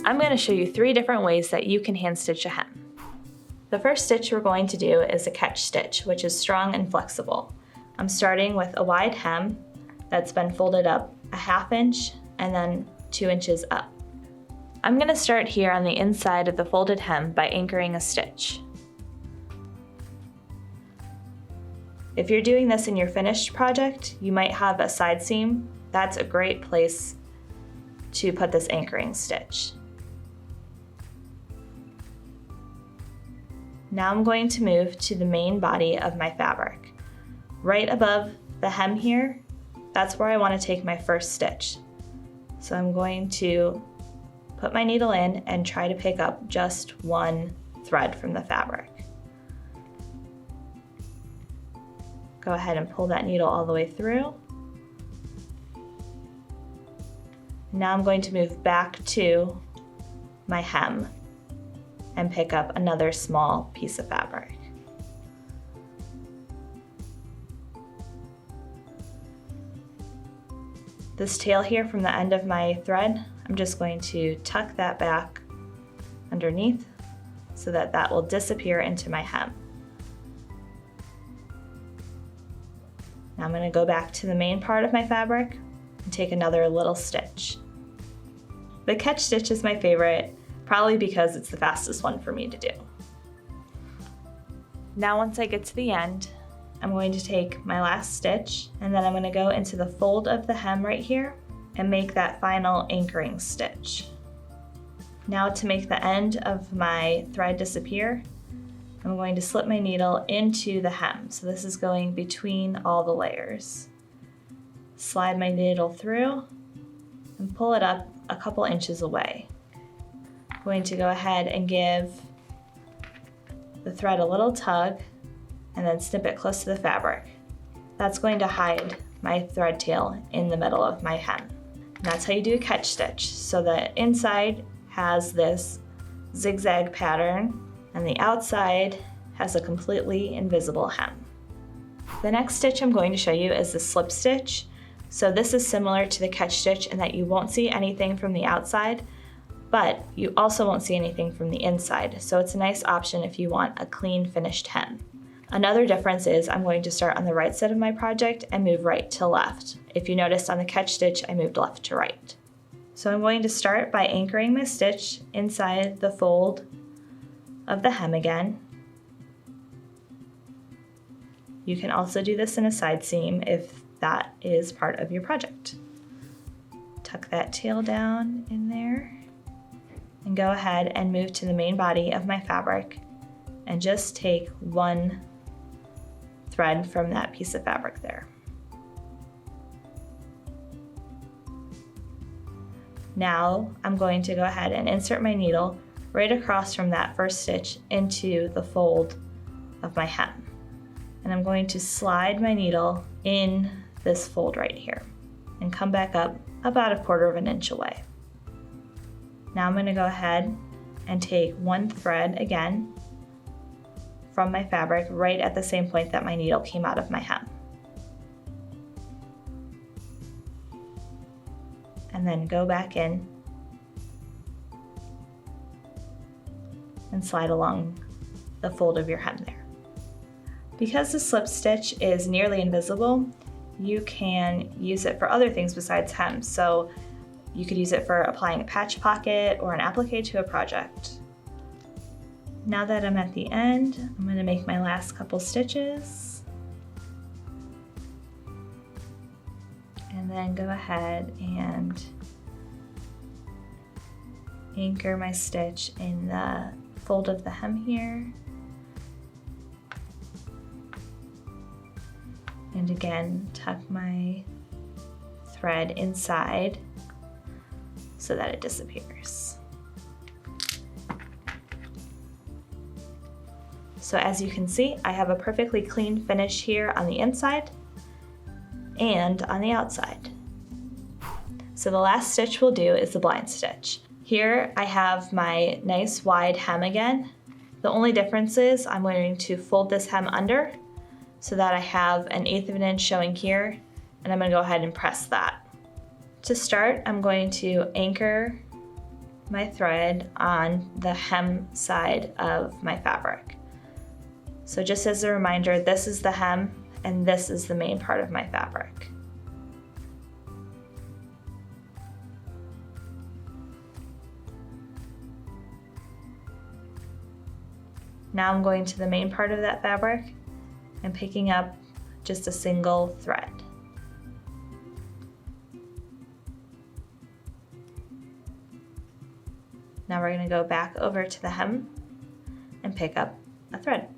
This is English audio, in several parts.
I'm going to show you 3 different ways that you can hand stitch a hem. The first stitch we're going to do is a catch stitch, which is strong and flexible. I'm starting with a wide hem that's been folded up a 1/2 inch and then 2 inches up. I'm going to start here on the inside of the folded hem by anchoring a stitch. If you're doing this in your finished project, you might have a side seam. That's a great place to put this anchoring stitch. Now I'm going to move to the main body of my fabric. Right above the hem here, that's where I want to take my first stitch. So I'm going to put my needle in and try to pick up just 1 thread from the fabric. Go ahead and pull that needle all the way through. Now I'm going to move back to my hem and pick up another small piece of fabric. This tail here from the end of my thread, I'm just going to tuck that back underneath so that that will disappear into my hem. Now I'm going to go back to the main part of my fabric and take another little stitch. The catch stitch is my favorite, probably because it's the fastest one for me to do. Now once I get to the end, I'm going to take my last stitch and then I'm going to go into the fold of the hem right here and make that final anchoring stitch. Now to make the end of my thread disappear, I'm going to slip my needle into the hem. So this is going between all the layers. Slide my needle through and pull it up a couple inches away. I'm going to go ahead and give the thread a little tug and then snip it close to the fabric. That's going to hide my thread tail in the middle of my hem. And that's how you do a catch stitch. So the inside has this zigzag pattern and the outside has a completely invisible hem. The next stitch I'm going to show you is the slip stitch. So this is similar to the catch stitch in that you won't see anything from the outside, but you also won't see anything from the inside. So it's a nice option if you want a clean finished hem. Another difference is I'm going to start on the right side of my project and move right to left. If you noticed on the catch stitch, I moved left to right. So I'm going to start by anchoring my stitch inside the fold of the hem again. You can also do this in a side seam if that is part of your project. Tuck that tail down in there and go ahead and move to the main body of my fabric and just take 1 thread from that piece of fabric there. Now I'm going to go ahead and insert my needle right across from that first stitch into the fold of my hem. And I'm going to slide my needle in this fold right here and come back up about 1/4 inch away. Now I'm going to go ahead and take 1 thread again from my fabric right at the same point that my needle came out of my hem. And then go back in and slide along the fold of your hem there. Because the slip stitch is nearly invisible, you can use it for other things besides hems. So you could use it for applying a patch pocket or an applique to a project. Now that I'm at the end, I'm going to make my last couple stitches. And then go ahead and anchor my stitch in the fold of the hem here. And again, tuck my thread inside so that it disappears. So as you can see, I have a perfectly clean finish here on the inside and on the outside. So the last stitch we'll do is the blind stitch. Here I have my nice wide hem again. The only difference is I'm going to fold this hem under so that I have 1/8 inch showing here, and I'm going to go ahead and press that. To start, I'm going to anchor my thread on the hem side of my fabric. So just as a reminder, this is the hem and this is the main part of my fabric. Now I'm going to the main part of that fabric and picking up just a single thread. Now we're going to go back over to the hem and pick up a thread.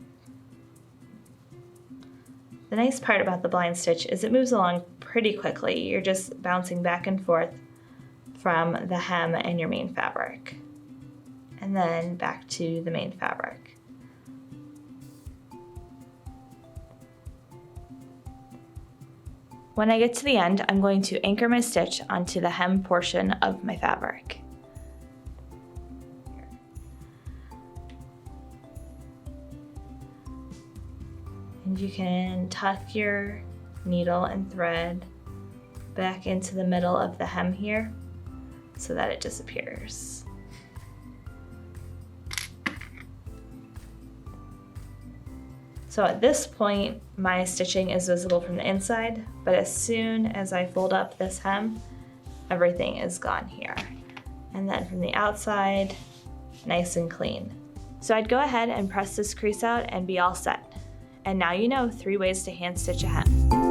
The nice part about the blind stitch is it moves along pretty quickly. You're just bouncing back and forth from the hem and your main fabric, and then back to the main fabric. When I get to the end, I'm going to anchor my stitch onto the hem portion of my fabric. And you can tuck your needle and thread back into the middle of the hem here so that it disappears. So at this point, my stitching is visible from the inside, but as soon as I fold up this hem, everything is gone here. And then from the outside, nice and clean. So I'd go ahead and press this crease out and be all set. And now you know 3 ways to hand stitch a hem.